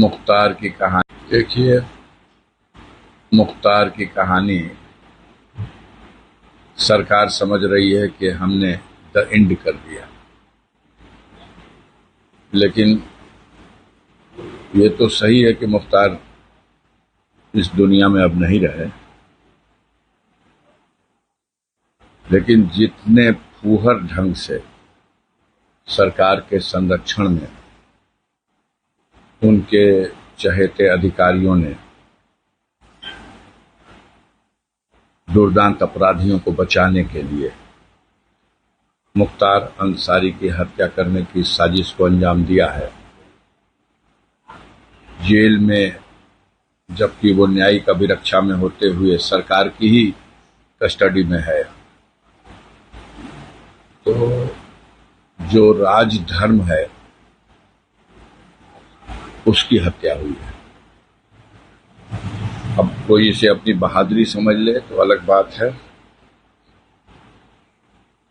मुख्तार की कहानी देखिए। मुख्तार की कहानी सरकार समझ रही है कि हमने द एंड कर दिया, लेकिन ये तो सही है कि मुख्तार इस दुनिया में अब नहीं रहे, लेकिन जितने फूहर ढंग से सरकार के संरक्षण में उनके चहेते अधिकारियों ने दुर्दांत अपराधियों को बचाने के लिए मुख्तार अंसारी की हत्या करने की साजिश को अंजाम दिया है, जेल में जबकि वो न्यायिक अभिरक्षा में होते हुए सरकार की ही कस्टडी में है, तो जो राजधर्म है उसकी हत्या हुई है। अब कोई इसे अपनी बहादुरी समझ ले तो अलग बात है।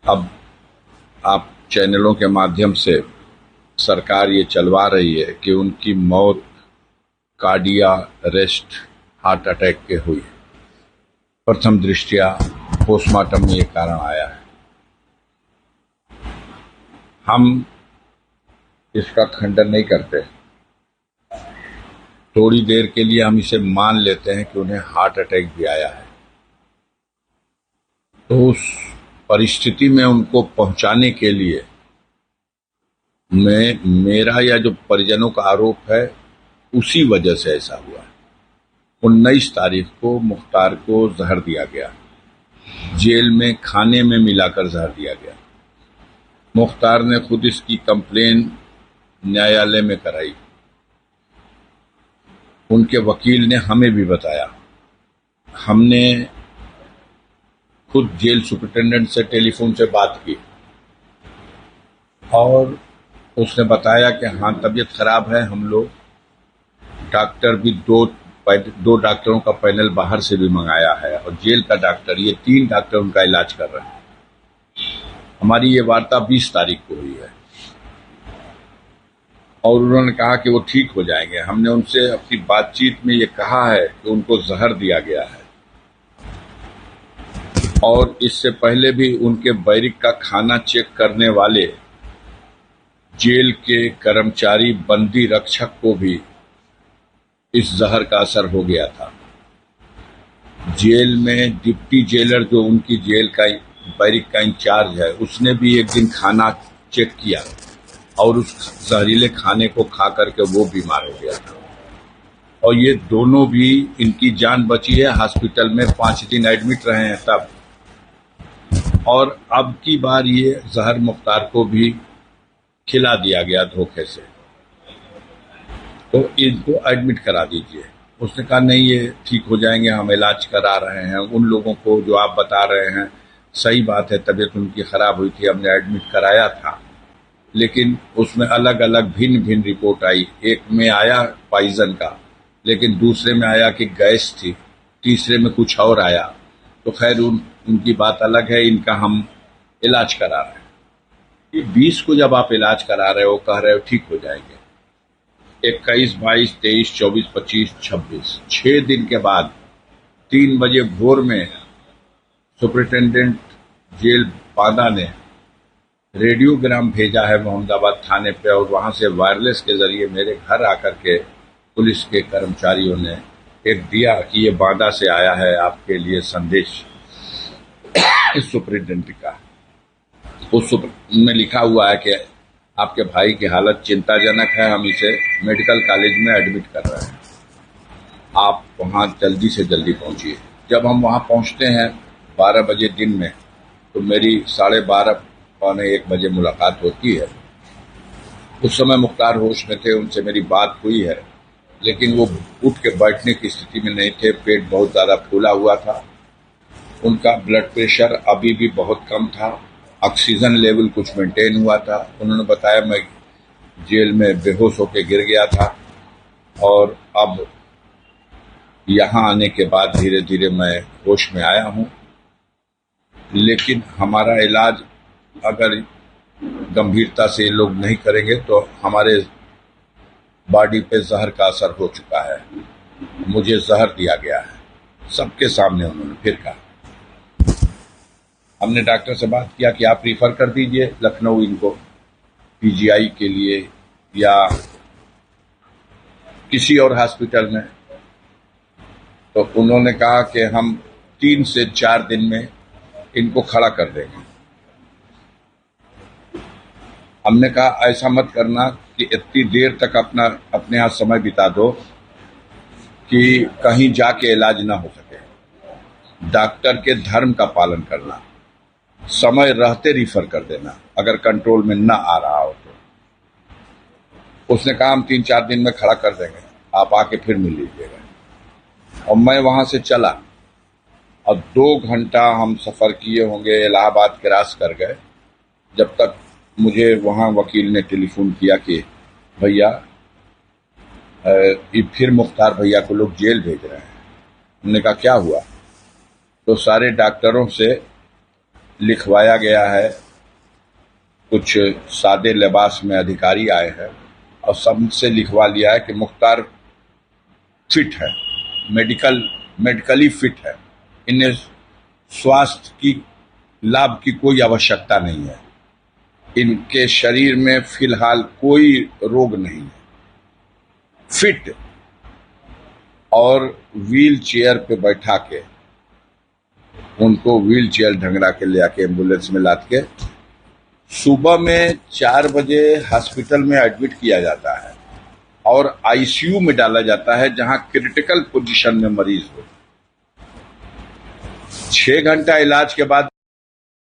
अब आप चैनलों के माध्यम से सरकार ये चलवा रही है कि उनकी मौत कार्डियक अरेस्ट हार्ट अटैक के हुई। प्रथम दृष्टया पोस्टमार्टम में ये कारण आया है। हम इसका खंडन नहीं करते, थोड़ी देर के लिए हम इसे मान लेते हैं कि उन्हें हार्ट अटैक भी आया है, तो उस परिस्थिति में उनको पहुंचाने के लिए मेरा या जो परिजनों का आरोप है उसी वजह से ऐसा हुआ है। 19 तारीख को मुख्तार को जहर दिया गया, जेल में खाने में मिलाकर जहर दिया गया। मुख्तार ने खुद इसकी कंप्लेन न्यायालय में कराई, उनके वकील ने हमें भी बताया। हमने खुद जेल सुपरिटेंडेंट से टेलीफोन से बात की और उसने बताया कि हाँ तबीयत खराब है। हम लोग डॉक्टर भी दो डॉक्टरों का पैनल बाहर से भी मंगाया है और जेल का डॉक्टर, ये 3 डॉक्टर उनका इलाज कर रहे हैं। हमारी ये वार्ता 20 तारीख को हुई है और उन्होंने कहा कि वो ठीक हो जाएंगे। हमने उनसे अपनी बातचीत में ये कहा है कि उनको जहर दिया गया है और इससे पहले भी उनके बैरिक का खाना चेक करने वाले जेल के कर्मचारी बंदी रक्षक को भी इस जहर का असर हो गया था। जेल में डिप्टी जेलर जो उनकी जेल का बैरिक का इंचार्ज है, उसने भी एक दिन खाना चेक किया और उस जहरीले खाने को खा करके वो बीमार हो गया था और ये दोनों भी, इनकी जान बची है। हॉस्पिटल में 5 दिन एडमिट रहे हैं तब, और अब की बार ये जहर मुख्तार को भी खिला दिया गया धोखे से, तो इनको एडमिट करा दीजिए। उसने कहा नहीं, ये ठीक हो जाएंगे, हम इलाज करा रहे हैं। उन लोगों को जो आप बता रहे हैं सही बात है, तबीयत उनकी खराब हुई थी, हमने एडमिट कराया था, लेकिन उसमें अलग अलग भिन्न भिन्न रिपोर्ट आई। एक में आया पॉइजन का, लेकिन दूसरे में आया कि गैस थी, तीसरे में कुछ और आया। तो खैर उनकी बात अलग है, इनका हम इलाज करा रहे हैं। ये 20 को जब आप इलाज करा रहे हो, कह रहे हो ठीक हो जाएंगे, 21, 22, 23, 24, 25, 26, 6 दिन के बाद 3 बजे भोर में सुपरिटेंडेंट जेल बांदा ने रेडियोग्राम भेजा है मोहम्मदाबाद थाने पे और वहां से वायरलेस के जरिए मेरे घर आकर के पुलिस के कर्मचारियों ने एक दिया कि ये बांदा से आया है आपके लिए संदेश इस सुपरिटेंडेंट का। उस में लिखा हुआ है कि आपके भाई की हालत चिंताजनक है, हम इसे मेडिकल कॉलेज में एडमिट कर रहे हैं, आप वहां जल्दी से जल्दी पहुंचिए। जब हम वहां पहुंचते हैं 12 बजे दिन में, तो मेरी 12:30 पौने 1 बजे मुलाकात होती है। उस समय मुख्तार होश में थे, उनसे मेरी बात हुई है, लेकिन वो उठ के बैठने की स्थिति में नहीं थे, पेट बहुत ज़्यादा फूला हुआ था, उनका ब्लड प्रेशर अभी भी बहुत कम था, ऑक्सीजन लेवल कुछ मेंटेन हुआ था। उन्होंने बताया मैं जेल में बेहोश होकर गिर गया था और अब यहाँ आने के बाद धीरे धीरे मैं होश में आया हूँ, लेकिन हमारा इलाज अगर गंभीरता से लोग नहीं करेंगे तो हमारे बॉडी पे जहर का असर हो चुका है, मुझे जहर दिया गया है। सबके सामने उन्होंने फिर कहा। हमने डॉक्टर से बात किया कि आप रिफर कर दीजिए लखनऊ इनको पीजीआई के लिए या किसी और हॉस्पिटल में। तो उन्होंने कहा कि हम 3 से 4 दिन में इनको खड़ा कर देंगे। हमने कहा ऐसा मत करना कि इतनी देर तक अपने यहाँ समय बिता दो कि कहीं जाके इलाज ना हो सके। डॉक्टर के धर्म का पालन करना, समय रहते रिफर कर देना अगर कंट्रोल में ना आ रहा हो तो। उसने कहा हम 3-4 दिन में खड़ा कर देंगे, आप आके फिर मिल लीजिएगा। और मैं वहां से चला और 2 घंटा हम सफर किए होंगे, इलाहाबाद क्रॉस कर गए, जब तक मुझे वहां वकील ने टेलीफोन किया कि भैया ये फिर मुख्तार भैया को लोग जेल भेज रहे हैं। हमने कहा क्या हुआ? तो सारे डॉक्टरों से लिखवाया गया है, कुछ सादे लिबास में अधिकारी आए हैं और सबसे लिखवा लिया है कि मुख्तार फिट है, मेडिकली फिट है, इन्हें स्वास्थ्य की लाभ की कोई आवश्यकता नहीं है, इनके शरीर में फिलहाल कोई रोग नहीं है, फिट। और व्हील चेयर पे बैठा के उनको व्हील चेयर ढंगरा के ले आके एम्बुलेंस में लाद के सुबह में 4 बजे हॉस्पिटल में एडमिट किया जाता है और आईसीयू में डाला जाता है जहां क्रिटिकल पोजीशन में मरीज हो। 6 घंटा इलाज के बाद